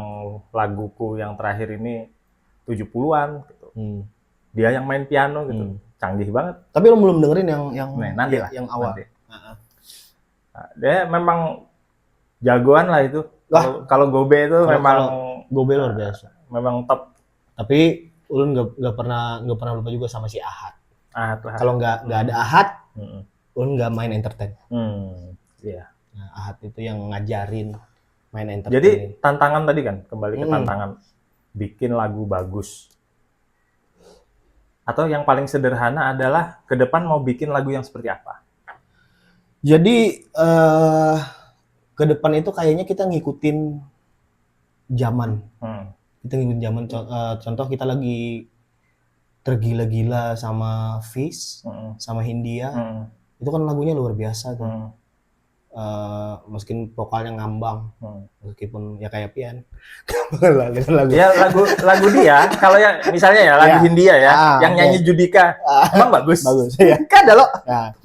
S1: laguku yang terakhir ini 70-an gitu. Dia yang main piano gitu. Canggih banget.
S2: Tapi lo belum dengerin yang
S1: nanti lah,
S2: yang awal.
S1: Nah, dia memang jagoan lah itu. Kalau Gobe itu memang
S2: Gobe luar biasa.
S1: Memang top.
S2: Tapi ulun nggak pernah lupa juga sama si Ahad. Kalau nggak ada Ahad, ulun nggak main entertain.
S1: Iya.
S2: Nah, Ahad itu yang ngajarin main entertain.
S1: Jadi tantangan tadi kan, kembali ke tantangan bikin lagu bagus. Atau yang paling sederhana adalah ke depan mau bikin lagu yang seperti apa?
S2: Jadi ke depan itu kayaknya kita ngikutin zaman. Kita ngikutin zaman. Contoh kita lagi tergila-gila sama Fish, sama Hindia. Itu kan lagunya luar biasa tuh. Meskipun vokalnya ngambang, meskipun ya kayak pian.
S1: Ya lagu dia, kalau ya misalnya ya lagu Hindia ya, yang nyanyi Judika, emang bagus.
S2: Bagus ya.
S1: Kan ada loh.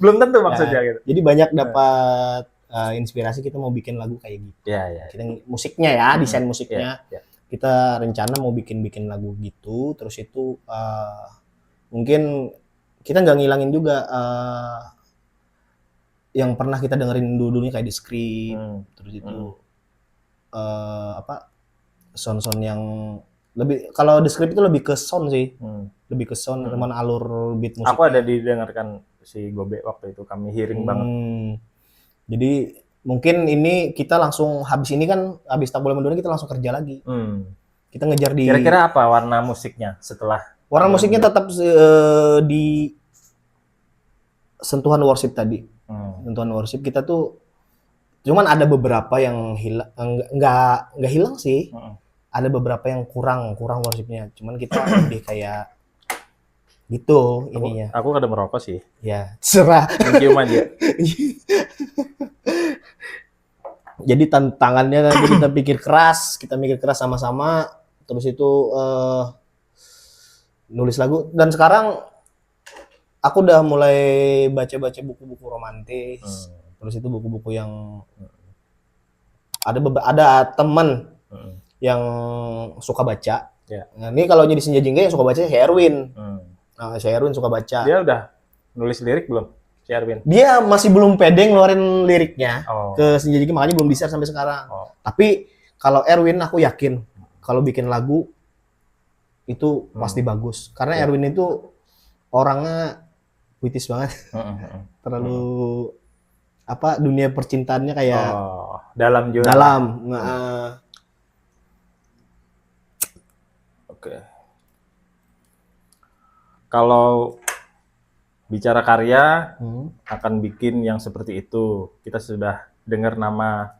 S1: Belum tentu maksudnya gitu.
S2: Jadi banyak dapat inspirasi kita mau bikin lagu kayak gitu.
S1: Iya.
S2: Kita musiknya ya, desain musiknya. Kita rencana mau bikin lagu gitu, terus itu mungkin kita nggak ngilangin juga yang pernah kita dengerin dulunya kayak di Script, terus itu sound yang lebih, kalau di Script itu lebih ke sound sih, lebih ke sound, teman alur beat musik.
S1: Aku ada didengarkan si Gobe waktu itu, kami hearing banget.
S2: Jadi mungkin ini kita langsung habis ini kan, habis Tak Boleh Mendunia kita langsung kerja lagi. Kita ngejar di.
S1: Kira-kira apa warna musiknya setelah?
S2: Warna musiknya tetap di sentuhan worship tadi. Sentuhan worship kita tuh cuman ada beberapa yang hilang, nggak hilang sih. Ada beberapa yang kurang worshipnya. Cuman kita lebih kayak gitu ininya.
S1: Aku kada merokok sih.
S2: Ya, serah.
S1: Cium aja.
S2: Jadi tantangannya nanti kita mikir keras sama-sama. Terus itu nulis lagu. Dan sekarang aku udah mulai baca-baca buku-buku romantis. Terus itu buku-buku yang ada teman yang suka baca. Nah, ini kalau jadi Senja Jingga yang suka baca si Erwin. Nah, si Erwin suka baca.
S1: Dia udah nulis lirik belum? Si Erwin?
S2: Dia masih belum pede ngeluarin liriknya ke Senja Jingga, makanya belum bisa sampai sekarang. Tapi kalau Erwin aku yakin kalau bikin lagu itu pasti bagus. Karena Erwin itu orangnya puitis banget. Terlalu dunia percintaannya kayak
S1: dalam juga.
S2: Dalam.
S1: Oke. Kalau Bicara karya,
S2: Hmm.
S1: akan bikin yang seperti itu. Kita sudah dengar nama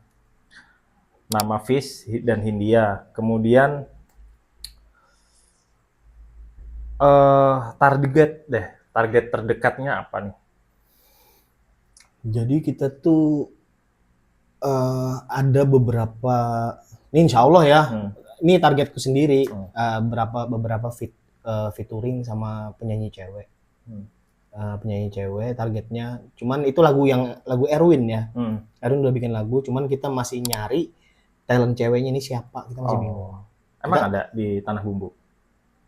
S1: Fish dan Hindia. Kemudian target terdekatnya apa nih?
S2: Jadi kita tuh ada beberapa, ini insya Allah ya, ini targetku sendiri, beberapa featuring sama penyanyi cewek. Penyanyi cewek targetnya, cuman itu lagu Erwin ya. Erwin udah bikin lagu, cuman kita masih nyari talent ceweknya ini siapa, kita masih bingung.
S1: Emang ada di Tanah Bumbu?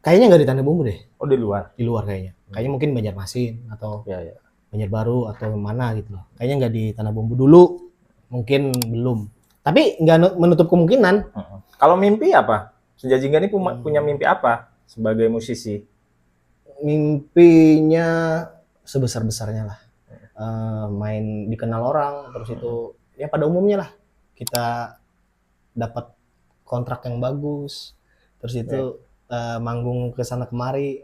S2: Kayaknya nggak di Tanah Bumbu deh.
S1: Oh, di luar?
S2: Di luar kayaknya. Kayaknya mungkin Banjarmasin atau
S1: Ya.
S2: Banjarbaru atau mana gitu loh. Kayaknya nggak di Tanah Bumbu dulu, mungkin belum. Tapi nggak menutup kemungkinan.
S1: Kalau mimpi apa? Senja Jingga ini punya mimpi apa sebagai musisi?
S2: Mimpinya sebesar-besarnya lah. Main dikenal orang, terus itu ya pada umumnya lah kita dapat kontrak yang bagus, terus itu manggung ke sana kemari,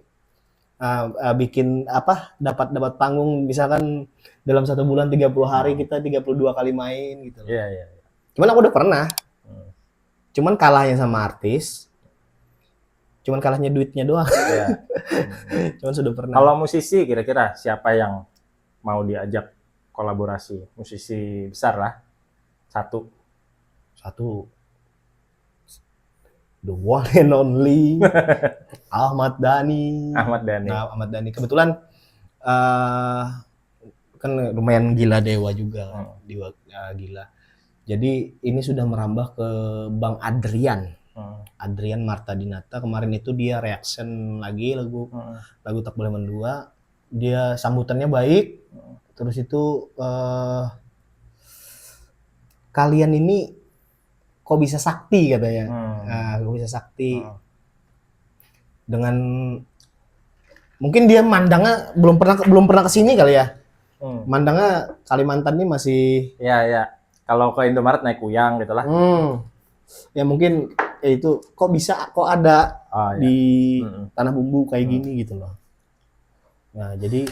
S2: bikin dapat panggung misalkan dalam 1 bulan 30 hari kita 32 kali main gitu.
S1: Iya.
S2: Cuman aku udah pernah. Cuman kalahnya sama artis. Cuman kalahnya duitnya doang.
S1: Iya.
S2: Cuman sudah pernah.
S1: Kalau musisi kira-kira siapa yang mau diajak kolaborasi? Musisi besar lah. Satu.
S2: The one and only Ahmad Dhani. Nah, Ahmad Dhani kebetulan kan lumayan gila dewa juga, gila. Jadi ini sudah merambah ke Bang Adrian. Adrian Marta Dinata, kemarin itu dia reaction lagi lagu Tak Boleh Mendua. Dia sambutannya baik. Terus itu kalian ini kok bisa sakti katanya. Kok bisa sakti. Dengan mungkin dia mandangnya belum pernah kesini kali ya. Mandangnya Kalimantan ini masih
S1: ya. Kalau ke Indomaret naik kuyang gitu lah.
S2: Ya mungkin itu kok ada di Tanah Bumbu kayak gini gitu loh. Nah, jadi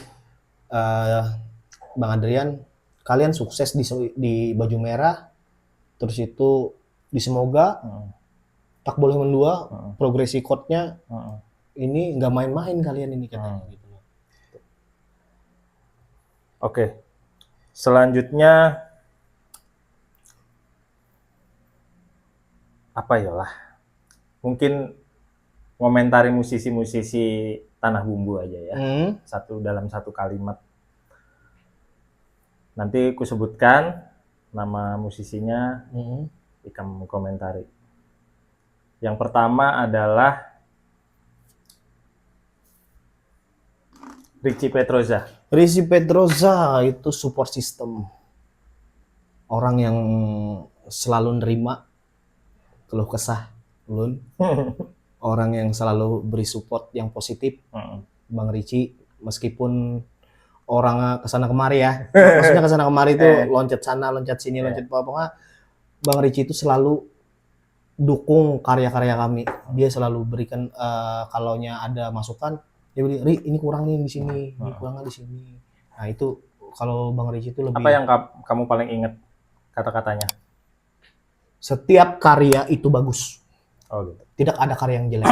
S2: Bang Adrian, kalian sukses di Baju Merah. Terus itu di Semoga Tak Boleh Mendua, progresi chord-nya ini nggak main-main kalian ini katanya gitu.
S1: Oke. Selanjutnya apa ya lah? Mungkin komentari musisi-musisi Tanah Bumbu aja ya. Dalam satu kalimat. Nanti aku sebutkan nama musisinya, kamu komentari. Yang pertama adalah Richie
S2: Petroza itu support system. Orang yang selalu nerima keluh kesah Lun. Orang yang selalu beri support yang positif. Bang Richie, meskipun orang kesana kemari ya. Maksudnya kesana kemari itu loncat sana, loncat sini, loncat apa. Bang Richie itu selalu dukung karya-karya kami. Dia selalu berikan kalaunya ada masukan, dia bilang, "Ri, ini kurang nih di sini, ini kurangnya di sini." Nah, itu kalau Bang Richie itu lebih.
S1: Apa yang kamu paling ingat kata-katanya?
S2: Setiap karya itu bagus.
S1: Oh gitu.
S2: Tidak ada karya yang jelek.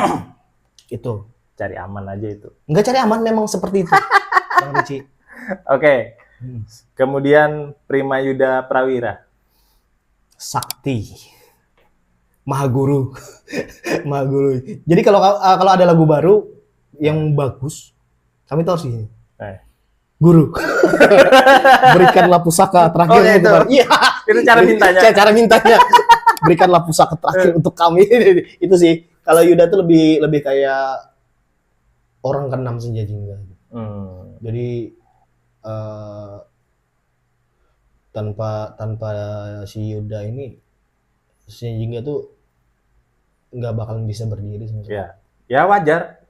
S2: Itu.
S1: Cari aman aja itu.
S2: Enggak cari aman, memang seperti itu. Bang Richie.
S1: Oke. Kemudian Prima Yuda Prawira.
S2: Sakti. Maha Guru. Maha Guru. Jadi kalau ada lagu baru yang bagus, kami tahu sih. Guru. Berikanlah pusaka terakhir
S1: itu.
S2: Iya.
S1: Itu cara mintanya.
S2: Cara mintanya. Berikanlah pusaka terakhir untuk kami. Itu sih. Kalau Yuda tuh lebih kayak orang keenam Senja Jingga. Jadi tanpa si Yuda ini Senja Jingga tuh nggak bakalan bisa berdiri sebenarnya.
S1: Ya wajar.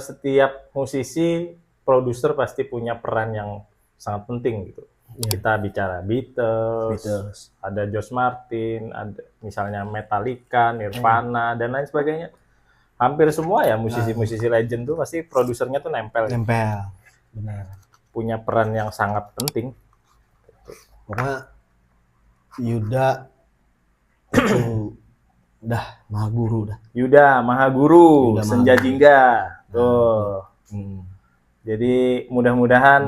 S1: Setiap musisi, produser pasti punya peran yang sangat penting gitu. Kita bicara Beatles, ada George Martin, ada misalnya Metallica, Nirvana, dan lain sebagainya. Hampir semua ya musisi-musisi legend tuh pasti produsernya tuh nempel.
S2: Benar.
S1: punya peran yang sangat penting.
S2: Pokoknya Yuda itu udah maha guru dah.
S1: Yuda Mahaguru,
S2: Yuda
S1: Senja
S2: Mahaguru.
S1: Jingga.
S2: Nah,
S1: Tuh.
S2: Hmm.
S1: Jadi mudah-mudahan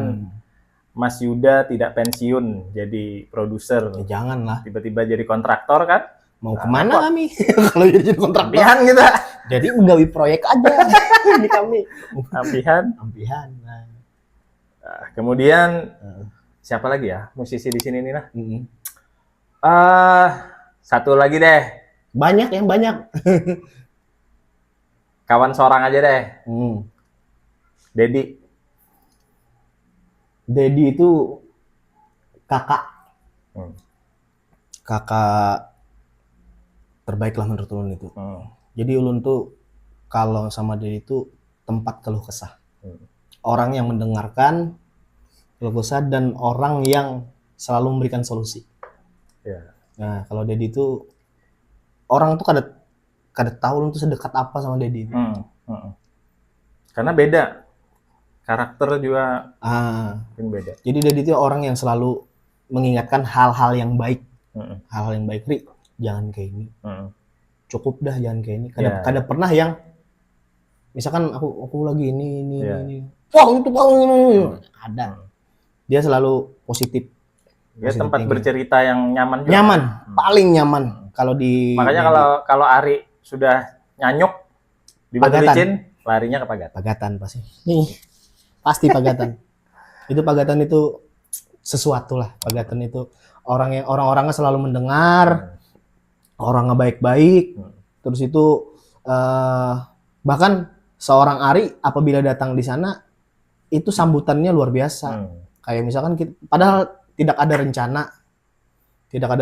S1: Mas Yuda tidak pensiun jadi produser.
S2: Ya jangan lah.
S1: Tiba-tiba jadi kontraktor kan?
S2: Mau
S1: Nah,
S2: kemana
S1: repot.
S2: kami kalau jadi kontraktor?
S1: Ampihan kita.
S2: Jadi menggawi proyek aja di kami.
S1: Ampihan.
S2: Ampihan. Nah.
S1: Nah, kemudian siapa lagi ya musisi di sini nih nah?
S2: Mm-mm.
S1: Satu lagi deh.
S2: Banyak yang banyak.
S1: Kawan seorang aja deh. Dedi.
S2: Dedi itu kakak. Kakak terbaik lah menurut Ulun itu. Jadi Ulun tuh kalau sama Dedi itu tempat keluh kesah. Orang yang mendengarkan keluh kesah dan orang yang selalu memberikan solusi.
S1: Yeah.
S2: Nah kalau Dedi itu orang tuh kada tahu Ulun tuh sedekat apa sama Dedi.
S1: Karena beda. Karakter juga mungkin beda.
S2: Jadi Dedi itu orang yang selalu mengingatkan hal-hal yang baik. Hal-hal yang baik, Ri, jangan kayak ini. Cukup dah, jangan kayak ini. Kada pernah yang misalkan aku lagi ini. Wah, itu ada. Dia selalu positif.
S1: Dia tempat bercerita yang nyaman juga.
S2: Nyaman, paling nyaman kalau di.
S1: Makanya kalau Ari sudah nyanyuk di Batu Licin, larinya ke Pagatan.
S2: Pagatan pasti. Pasti Pagatan. Itu Pagatan itu sesuatu lah. Pagatan itu orang-orangnya selalu mendengar, orangnya baik-baik. Terus itu bahkan seorang Ari apabila datang di sana itu sambutannya luar biasa. Kayak misalkan padahal tidak ada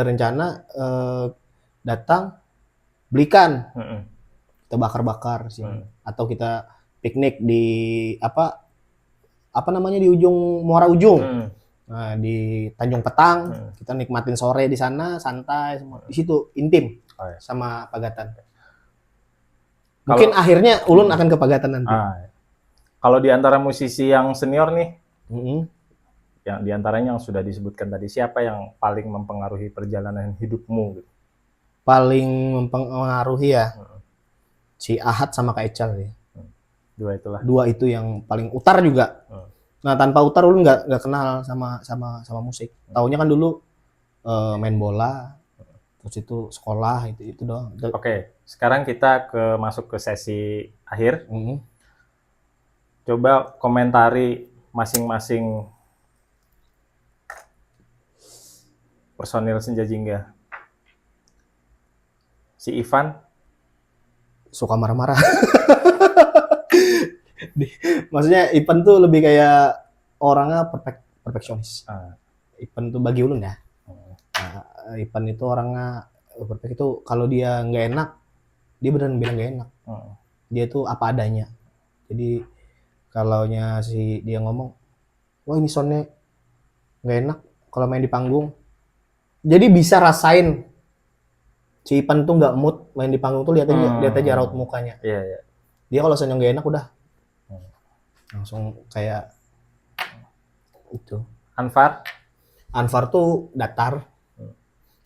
S2: rencana datang belikan. Kita bakar-bakar sih. Atau kita piknik di apa namanya di ujung Muara Ujung. Nah, di Tanjung Petang, kita nikmatin sore di sana, santai semua. Di situ intim sama Pagatan. Mungkin akhirnya Ulun akan ke Pagatan nanti.
S1: Kalau di antara musisi yang senior nih, yang di antaranya yang sudah disebutkan tadi, siapa yang paling mempengaruhi perjalanan hidupmu?
S2: Paling mempengaruhi ya, si Ahad sama Kak Ecal sih. Dua itu yang paling Utar juga. Nah tanpa Utar Ulun nggak kenal sama musik. Taunya kan dulu main bola, terus itu sekolah itu doang.
S1: Oke, sekarang kita masuk ke sesi akhir. Coba komentari masing-masing personil Senja Jingga. Si Ivan
S2: suka marah-marah. Maksudnya Ivan tuh lebih kayak orangnya perfeksionis. Ivan tuh bagi Ulun ya. Ivan itu orangnya perfect itu kalau dia nggak enak, dia beneran bilang nggak enak. Dia tuh apa adanya. Jadi kalaunya si dia ngomong, wah ini soundnya nggak enak kalau main di panggung. Jadi bisa rasain si Ivan tuh nggak mood main di panggung tuh lihat aja raut mukanya. Dia kalau soundnya nggak enak udah langsung kayak itu. Anfar tuh datar,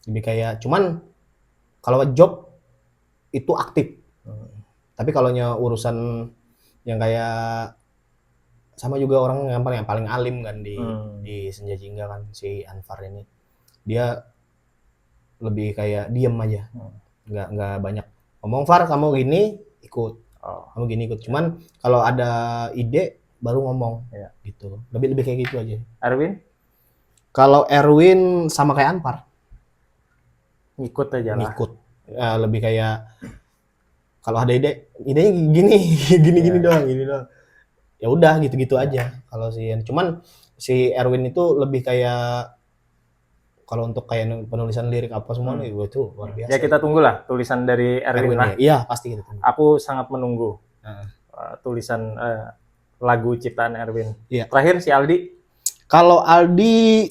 S2: lebih kayak cuman kalau job itu aktif. Tapi kalau urusan yang kayak sama juga orang yang paling alim kan di Senja Jingga kan si Anfar ini, dia lebih kayak diem aja, nggak banyak ngomong. Far kamu gini ikut. Kamu gini ikut. Cuman kalau ada ide baru ngomong. Gitu. Lebih kayak gitu aja.
S1: Erwin?
S2: Kalau Erwin sama kayak Anpar.
S1: Ngikut aja lah.
S2: Ngikut. Lebih kayak kalau ada idenya gini doang, gini doang. Ya udah gitu-gitu aja. Kalau cuman si Erwin itu lebih kayak kalau untuk kayak penulisan lirik apa semua nih itu luar biasa.
S1: Ya kita tunggulah tulisan dari Erwin lah.
S2: Iya pasti kita tunggu.
S1: Aku sangat menunggu tulisan lagu ciptaan Erwin. Terakhir si Aldi.
S2: Kalau Aldi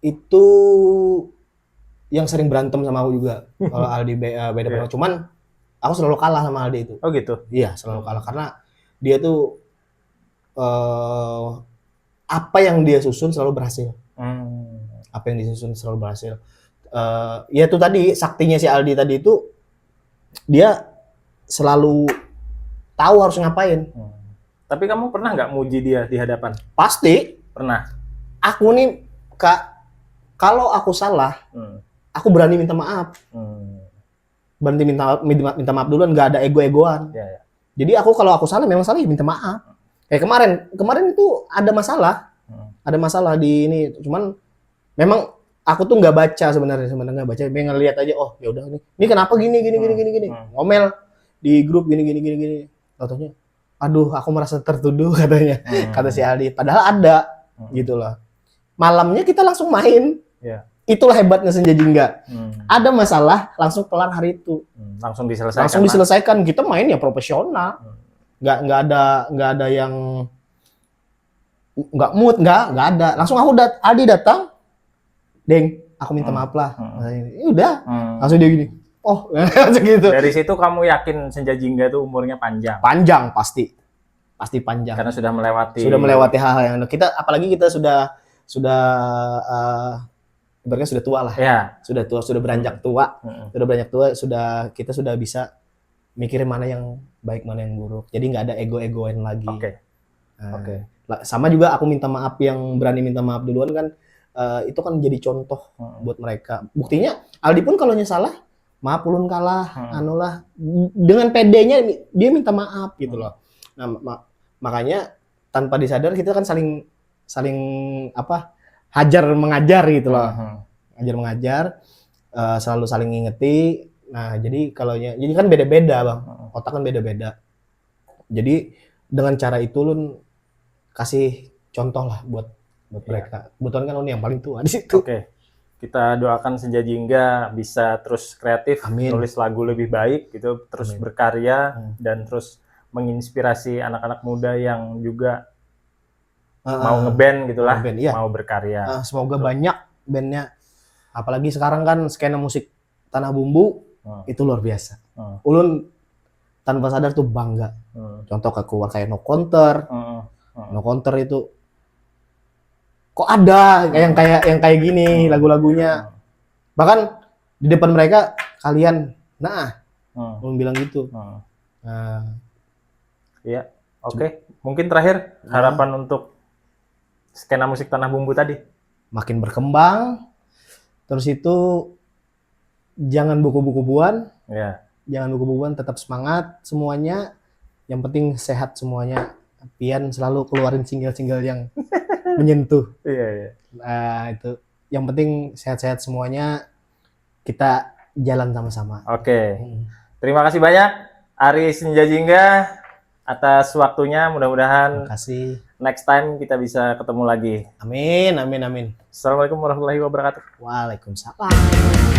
S2: itu yang sering berantem sama aku juga. Kalau Aldi beda. Cuman aku selalu kalah sama Aldi itu.
S1: Oh gitu?
S2: Iya selalu kalah karena dia tuh eh, apa yang dia susun selalu berhasil.
S1: Hmm.
S2: Apa yang disusun selalu berhasil. Ya itu tadi saktinya si Aldi tadi itu dia selalu tahu harus ngapain.
S1: Hmm. Tapi kamu pernah nggak muji dia di hadapan?
S2: Pasti
S1: Pernah.
S2: aku nih Kak, kalau aku salah,
S1: Hmm.
S2: aku berani minta maaf.
S1: Hmm.
S2: Berani minta maaf duluan, nggak ada ego-egoan.
S1: Ya, ya.
S2: Jadi kalau aku salah memang salah ya minta maaf. Kayak kemarin itu ada masalah.
S1: Hmm.
S2: Ada masalah di ini, cuman memang aku tuh nggak baca sebenarnya nggak baca, pengen ngeliat aja, oh ya udah ini kenapa gini ngomel di grup gini. Contohnya, aduh aku merasa tertuduh katanya, kata si Aldi, padahal ada gitu loh. Malamnya kita langsung main.
S1: Ya.
S2: Itulah hebatnya Senja Jingga.
S1: Hmm.
S2: Ada masalah langsung kelar hari itu.
S1: Langsung diselesaikan.
S2: Langsung diselesaikan. Kita main ya profesional. Nggak ada yang nggak mood, nggak ada. Langsung Aldi datang, Deng, aku minta maaf lah. Ya udah, langsung dia gini. Oh, langsung gitu.
S1: Dari situ kamu yakin Senja Jingga itu umurnya panjang?
S2: Panjang pasti panjang.
S1: Karena sudah melewati
S2: hal-hal yang kita, apalagi kita sudah ibaratnya sudah tua lah.
S1: Ya.
S2: Sudah beranjak tua. Kita sudah bisa mikirin mana yang baik, mana yang buruk. Jadi nggak ada ego-egoan lagi.
S1: Oke.
S2: Oke. Sama juga aku minta maaf, yang berani minta maaf duluan kan, itu kan jadi contoh buat mereka. Buktinya Aldi pun kalau salah, maaf ulun kalah, anulah, dengan pedenya dia minta maaf gitu loh. Nah, makanya tanpa disadar kita kan saling hajar mengajar gitu loh. Hajar mengajar, selalu saling ngingeti. Nah, jadi jadi kan beda-beda, Bang. Otak kan beda-beda. Jadi dengan cara itu Lun kasih contoh lah buat mereka. Kebetulan kan Lun yang paling tua di situ.
S1: Oke. Kita doakan Senja Jingga bisa terus kreatif,
S2: Amin.
S1: nulis lagu lebih baik gitu, terus berkarya dan terus menginspirasi anak-anak muda yang juga mau ngeband gitulah,
S2: iya.
S1: mau berkarya.
S2: Semoga banyak bandnya. Apalagi sekarang kan skena musik Tanah Bumbu itu luar biasa. Ulun tanpa sadar tuh bangga. Contoh keluar kayak No Counter. No Counter itu kok ada yang kayak gini lagu-lagunya. Bahkan di depan mereka kalian, ulun bilang gitu.
S1: Iya. Oke. Mungkin terakhir harapan untuk skena musik Tanah Bumbu tadi.
S2: Makin berkembang. Terus itu jangan buku-bukuan.
S1: Ya.
S2: Jangan buku-bukuan, tetap semangat semuanya. Yang penting sehat semuanya. Pian selalu keluarin single-single yang menyentuh.
S1: Iya.
S2: Nah, itu. Yang penting sehat-sehat semuanya. Kita jalan sama-sama.
S1: Oke. Terima kasih banyak Ari Senja Jingga atas waktunya. Mudah-mudahan
S2: Terima kasih.
S1: next time kita bisa ketemu lagi.
S2: Amin.
S1: Assalamualaikum warahmatullahi wabarakatuh.
S2: Waalaikumsalam.